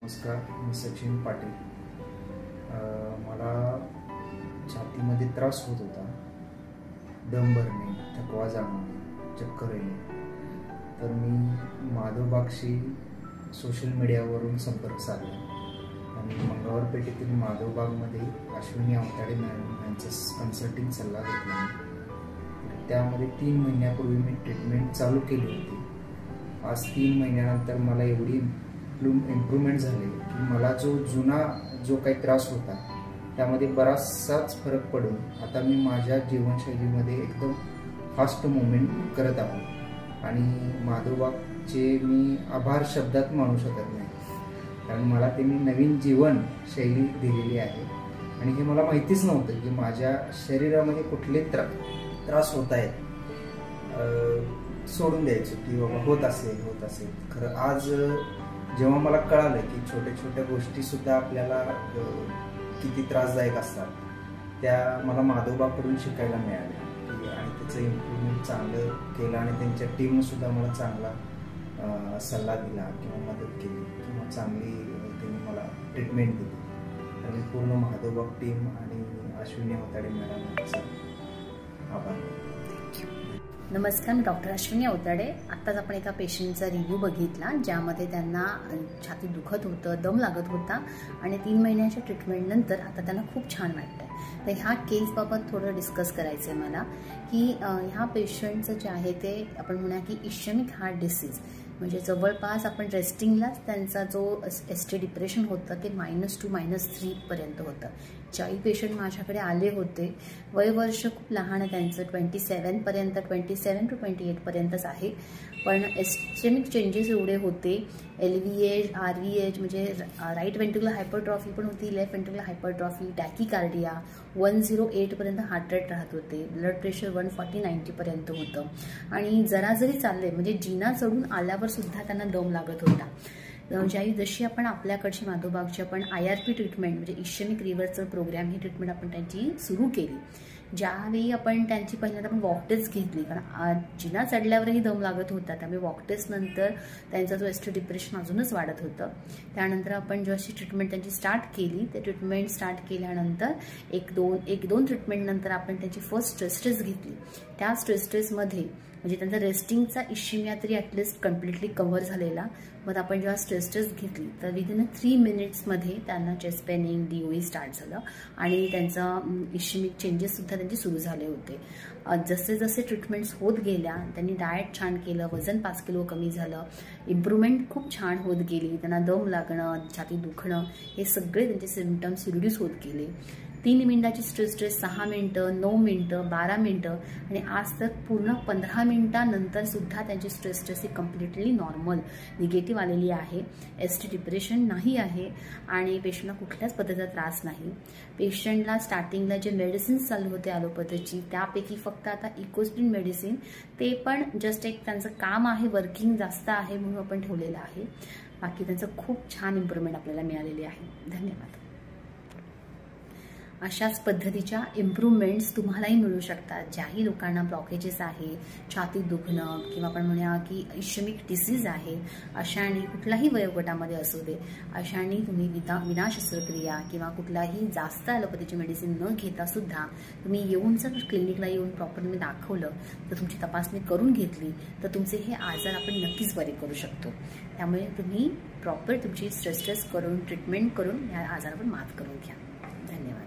नमस्कार, मी सचिन पाटील. मला छातीमध्ये त्रास होत होता, दम भरणे, थकवा जाणवणे, चक्कर येणे. तर मी माधवबागशी सोशल मीडियावरून संपर्क साधला आणि मंगळवार पेठेतील माधवबागमध्ये अश्विनी अवताडे मॅडम यांचा कन्सल्टिंग सल्ला घेतला. त्यामध्ये 3 महिन्यापूर्वी मी ट्रीटमेंट चालू केली होती. आज 3 महिन्यानंतर मला एवढी इम्प्रूव्हमेंट झाली की मला जो काही त्रास होता त्यामध्ये बराचसाच फरक पडून आता मी माझ्या जीवनशैलीमध्ये एकदम फास्ट मुवमेंट करत आहोत. आणि माधवबागचे मी आभार शब्दात मानू शकत नाही, कारण मला त्यांनी नवीन जीवनशैली दिलेली आहे. आणि हे मला माहितीच नव्हतं की माझ्या शरीरामध्ये कुठले त्रास होत आहेत. सोडून द्यायचं की बाबा होत असेल. खरं आज जेव्हा मला कळालं की छोट्या छोट्या गोष्टी सुद्धा आपल्याला किती त्रासदायक असतात, त्या मला माधवबागकडून शिकायला मिळाल्या. आणि त्याचं इम्प्रूव्हमेंट चांगलं केलं आणि त्यांच्या टीमनं सुद्धा मला चांगला सल्ला दिला किंवा मदत केली किंवा चांगली त्यांनी मला ट्रीटमेंट दिली. तर मी पूर्ण माधवबाग टीम आणि अश्विनी अवताडे मॅडम यांचा आभार. नमस्कार, मी डॉक्टर अश्विनी अवताडे. आत्ताच आपण एका पेशंटचा रिव्ह्यू बघितला ज्यामध्ये त्यांना छाती दुखत होतं, दम लागत होता आणि 3 महिन्याच्या ट्रीटमेंटनंतर आता त्यांना खूप छान वाटतंय. तर ह्या केसबाबत थोडं डिस्कस करायचं आहे मला की ह्या पेशंटचं जे आहे ते आपण म्हणूया की इश्चेमिक हार्ट डिसीज, म्हणजे जवळपास आपण रेस्टिंगलाच त्यांचा जो ST डिप्रेशन होतं ते -2 -3 पर्यंत होतं. ज्याही पेशंट माझ्याकडे आले होते वयवर्ष खूप लहान आहे त्यांचं, 27 पर्यंत, 27 to 28 पर्यंतच आहे. पण इस्चेमिक चेंजेस एवढे होते, LVH, RVH म्हणजे राईट व्हेंट्रिक्युलर हायपरट्रॉफी पण होती, लेफ्ट व्हेंट्रिक्युलर हायपरट्रॉफी, टॅकीकार्डिया 108 पर्यंत हार्ट रेट राहत होते, ब्लड प्रेशर 140/90 पर्यंत होतं. आणि जरा जरी चालले म्हणजे जिना चढून आल्यावर सुद्धा त्यांना दम लागत होता. जशी आपण आपल्याकडची माधवबागची आपण IRP ट्रीटमेंट म्हणजे इश्चेमिक रिव्हर्सल प्रोग्राम ही ट्रीटमेंट आपण त्यांची सुरू केली. ज्यावेळी आपण त्यांची पहिल्यांदा आपण वॉक टेस्ट घेतली, कारण जिना चढल्यावरही दम लागत होता, त्यामुळे वॉक टेस्ट नंतर त्यांचा जो ST डिप्रेशन अजूनच वाढत होतं. त्यानंतर आपण जशी ट्रीटमेंट त्यांची स्टार्ट केली, ते ट्रीटमेंट स्टार्ट केल्यानंतर एक दोन ट्रीटमेंट नंतर आपण त्यांची फर्स्ट स्ट्रेस टेस्ट घेतली. त्या स्ट्रेस टेस्टमध्ये म्हणजे त्यांचा रेस्टिंगचा इश्चिमिया तरी ॲटलिस्ट कम्प्लिटली कव्हर झालेला. मग आपण जेव्हा स्ट्रेस टेस्ट घेतली तर विदिन 3 मिनिट्समध्ये त्यांना चेस्ट पेनिंग, DOE स्टार्ट झालं आणि त्यांचा इश्चिमिक चेंजेससुद्धा त्यांचे सुरू झाले होते. जसे जसे ट्रीटमेंट्स होत गेल्या, त्यांनी डाएट छान केलं, वजन 5 किलो कमी झालं, इम्प्रूव्हमेंट खूप छान होत गेली. त्यांना दम लागणं, छाती दुखणं हे सगळे त्यांचे सिम्पटम्स रिड्यूस होत गेले. 3 मिनिटाची स्ट्रेस टेस्ट 6 मिनिटं, 9 मिनिटं, 12 मिनिटं आणि आज तर पूर्ण 15 मिनिटांनंतर सुद्धा त्यांची स्ट्रेस टेस्ट ही कम्प्लिटली नॉर्मल निगेटिव्ह आलेली आहे. ST डिप्रेशन नाही आहे आणि पेशंटला कुठल्याच पद्धतीचा त्रास नाही. पेशंटला स्टार्टिंगला जे मेडिसिन्स चालू होते ॲलोपॅथीची त्यापैकी फक्त आता इकोस्प्रिन मेडिसिन, ते पण जस्ट एक त्यांचं काम आहे, वर्किंग जास्त आहे म्हणून आपण ठेवलेलं आहे. बाकी त्यांचं खूप छान इम्प्रूव्हमेंट आपल्याला मिळालेली आहे. धन्यवाद. अशाच पद्धतीच्या इम्प्रूव्हमेंट्स तुम्हालाही मिळू शकतात. ज्याही लोकांना ब्लॉकेजेस आहे, छाती दुखणं किंवा आपण म्हणूया की इश्चेमिक डिसीज आहे, अशाने कुठल्याही वयोगटामध्ये असू दे, अशाने तुम्ही विना शस्त्रक्रिया किंवा कुठलाही जास्त ॲलोपॅथीची मेडिसिन न घेता सुद्धा तुम्ही येऊन जर क्लिनिकला येऊन प्रॉपर तुम्ही दाखवलं, तर तुमची तपासणी करून घेतली तर तुमचे हे आजार आपण नक्कीच बरे करू शकतो. त्यामुळे तुम्ही प्रॉपर तुमची स्ट्रेस टेस्ट करून ट्रीटमेंट करून या आजारावर मात करून घ्या. धन्यवाद.